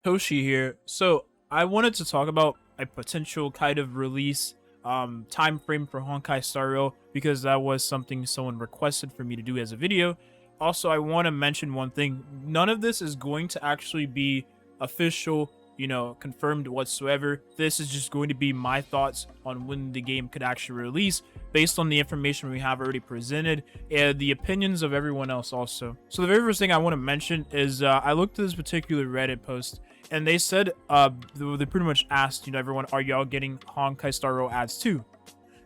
Toshi here. So I wanted to talk about a potential kind of release time frame for Honkai Star Rail because that was something someone requested for me to do as a video. Also, I want to mention one thing. None of this is going to actually be official, confirmed whatsoever. This is just going to be my thoughts on when the game could actually release based on the information we have already presented and the opinions of everyone else also. So the very first thing I want to mention is I looked at this particular Reddit post and they said they pretty much asked everyone, are y'all getting Honkai Star Rail ads too?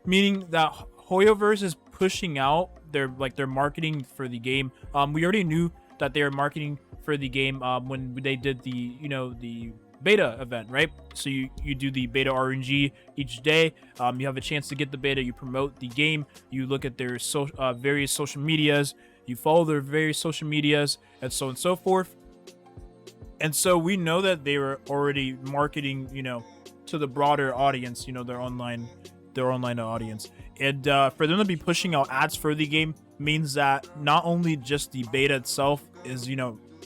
Meaning that Hoyoverse is pushing out their marketing for the game. We already knew that they were marketing for the game when they did the beta event, right? So you do the beta RNG each day. You have a chance to get the beta. You promote the game. You look at their various social medias. You follow their various social medias and so on and so forth. And so we know that they were already marketing, to the broader audience, their online audience. And for them to be pushing out ads for the game means that not only just the beta itself is,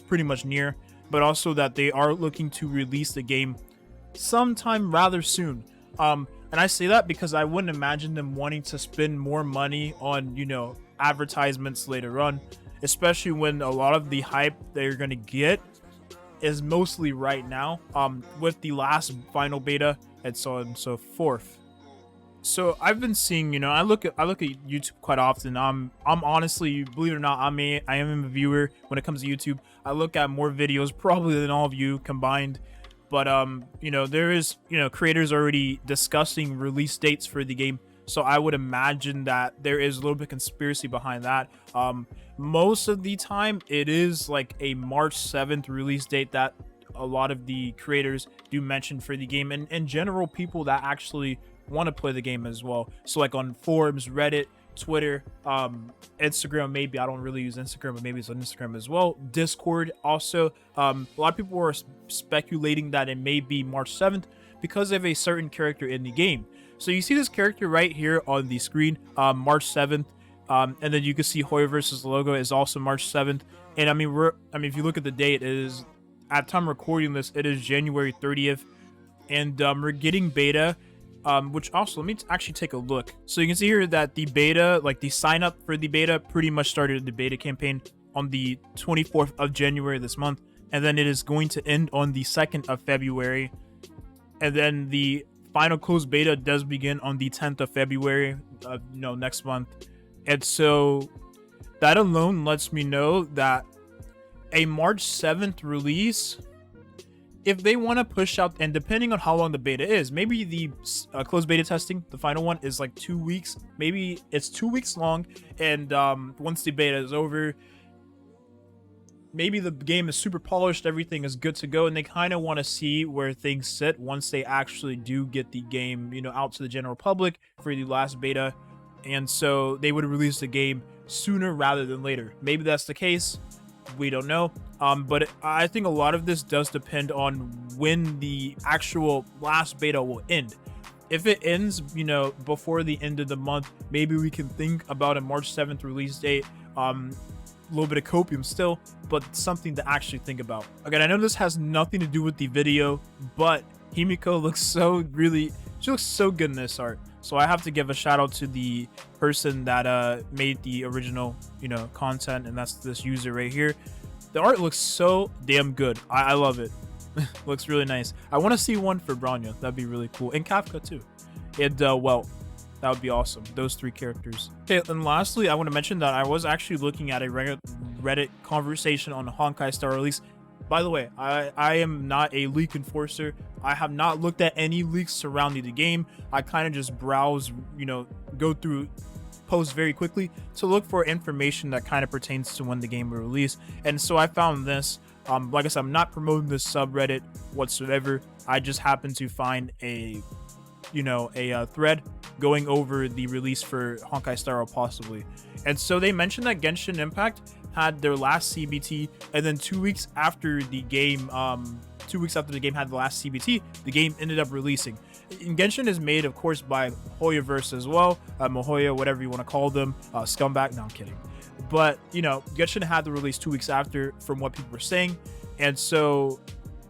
pretty much near, but also that they are looking to release the game sometime rather soon. And I say that because I wouldn't imagine them wanting to spend more money on, advertisements later on, especially when a lot of the hype they're going to get is mostly right now with the last final beta and so on and so forth. So I've been seeing, I look at YouTube quite often. I'm honestly, believe it or not, I am a viewer when it comes to YouTube. I look at more videos probably than all of you combined. But there is, creators already discussing release dates for the game. So I would imagine that there is a little bit of conspiracy behind that. Most of the time it is like a March 7th release date that a lot of the creators do mention for the game, and in general people that actually want to play the game as well. So like on forums, Reddit, Twitter, Instagram, maybe I don't really use Instagram, but maybe it's on Instagram as well, Discord also. A lot of people are speculating that it may be March 7th because of a certain character in the game. So you see this character right here on the screen, March 7th, and then you can see Hoyoverse's logo is also March 7th. And I mean, if you look at the date, it is, at time recording this, it is January 30th, and we're getting beta. Which also, let me actually take a look. So you can see here that the beta, like the sign up for the beta, pretty much started the beta campaign on the 24th of January this month, and then it is going to end on the 2nd of February, and then the final closed beta does begin on the 10th of February, next month. And so that alone lets me know that a March 7th release, if they want to push out, and depending on how long the beta is, maybe the closed beta testing, the final one, is like 2 weeks. Maybe it's 2 weeks long, and once the beta is over, maybe the game is super polished, everything is good to go, and they kind of want to see where things sit once they actually do get the game, out to the general public for the last beta. And so they would release the game sooner rather than later. Maybe that's the case. We don't know. But I think a lot of this does depend on when the actual last beta will end. If it ends, before the end of the month, maybe we can think about a March 7th release date. A little bit of copium still, but something to actually think about. Again, I know this has nothing to do with the video, but Himiko looks she looks so good in this art. So I have to give a shout out to the person that made the original, content, and that's this user right here. The art looks so damn good. I love it. Looks really nice. I want to see one for Branya. That'd be really cool. And Kafka too. And well, that would be awesome. Those three characters. Okay, and lastly, I want to mention that I was actually looking at a Reddit conversation on Honkai Star release. By the way, I am not a leak enforcer. I have not looked at any leaks surrounding the game. I kind of just browse, go through posts very quickly to look for information that kind of pertains to when the game will release. And so I found this. Like I said, I'm not promoting this subreddit whatsoever. I just happened to find a thread going over the release for Honkai Star Rail possibly. And so they mentioned that Genshin Impact had their last CBT, and then 2 weeks after the game, had the last CBT, the game ended up releasing. And Genshin is made, of course, by Hoyoverse as well, Mohoya, whatever you want to call them, Scumbag. No, I'm kidding. But Genshin had the release 2 weeks after, from what people were saying, and so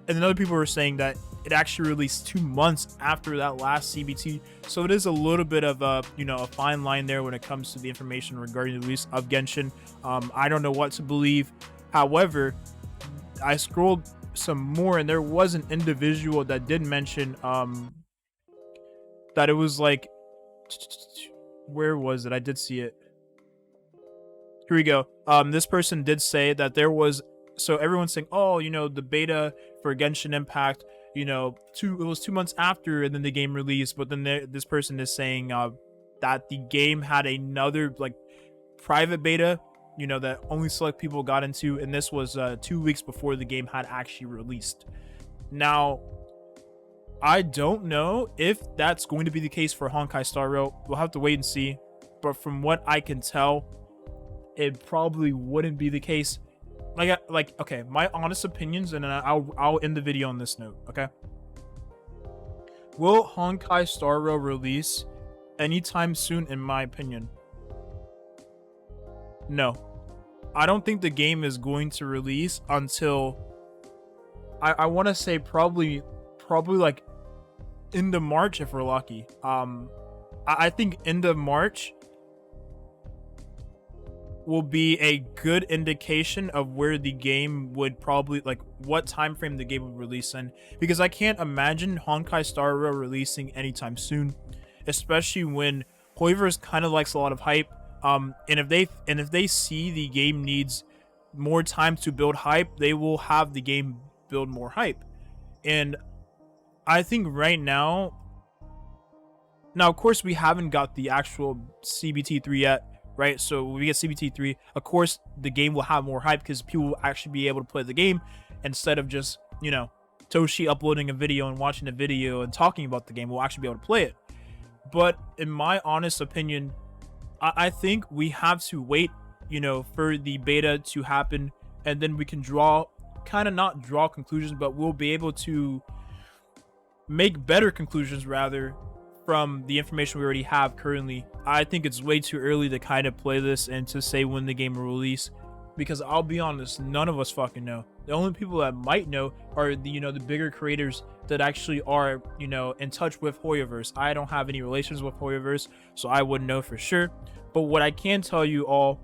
And then other people were saying that it actually released 2 months after that last CBT. So it is a little bit of a, a fine line there when it comes to the information regarding the release of Genshin. I don't know what to believe. However, I scrolled some more and there was an individual that did mention that it was like, where was it? I did see it. Here we go. This person did say that there was, so everyone's saying, oh, the beta for Genshin Impact, it was 2 months after and then the game released, but then this person is saying that the game had another like private beta, that only select people got into, and this was 2 weeks before the game had actually released. Now, I don't know if that's going to be the case for Honkai Star Rail. We'll have to wait and see, but from what I can tell, it probably wouldn't be the case. Okay, my honest opinions, and then I'll end the video on this note, okay? Will Honkai Star Rail release anytime soon, in my opinion? No. I don't think the game is going to release until, I want to say probably like end of March if we're lucky. I think end of March will be a good indication of where the game would probably, like, what time frame the game would release in, because I can't imagine Honkai Star Rail releasing anytime soon, especially when Hoiverse kind of likes a lot of hype. And if they see the game needs more time to build hype, they will have the game build more hype. And I think right now, of course we haven't got the actual CBT3 yet, right? So when we get CBT3, of course the game will have more hype because people will actually be able to play the game instead of just, Toshi uploading a video and watching a video and talking about the game. We'll actually be able to play it. But in my honest opinion, I think we have to wait, for the beta to happen, and then we can not draw conclusions, but we'll be able to make better conclusions rather from the information we already have currently. I think it's way too early to kind of play this and to say when the game will release, because I'll be honest, none of us fucking know. The only people that might know are the the bigger creators that actually are in touch with Hoyoverse. I don't have any relations with Hoyoverse, so I wouldn't know for sure. But what I can tell you all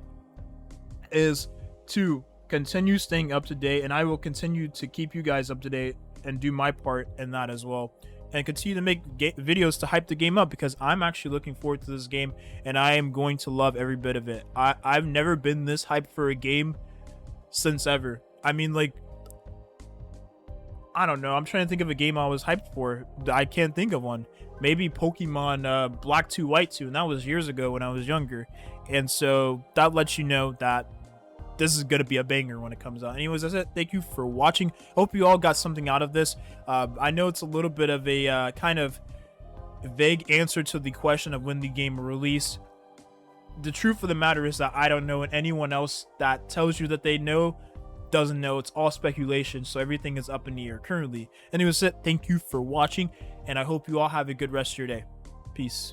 is to continue staying up to date, and I will continue to keep you guys up to date and do my part in that as well, and continue to make videos to hype the game up, because I'm actually looking forward to this game and I am going to love every bit of it. I've never been this hyped for a game since ever. I mean, like, I don't know. I'm trying to think of a game I was hyped for. I can't think of one. Maybe Pokemon Black 2, White 2, and that was years ago when I was younger. And so that lets you know that this is going to be a banger when it comes out. Anyways, that's it. Thank you for watching. Hope you all got something out of this. I know it's a little bit of a kind of vague answer to the question of when the game will release. The truth of the matter is that I don't know, and anyone else that tells you that they know doesn't know. It's all speculation, so everything is up in the air currently. Anyways, that's it. Thank you for watching, and I hope you all have a good rest of your day. Peace.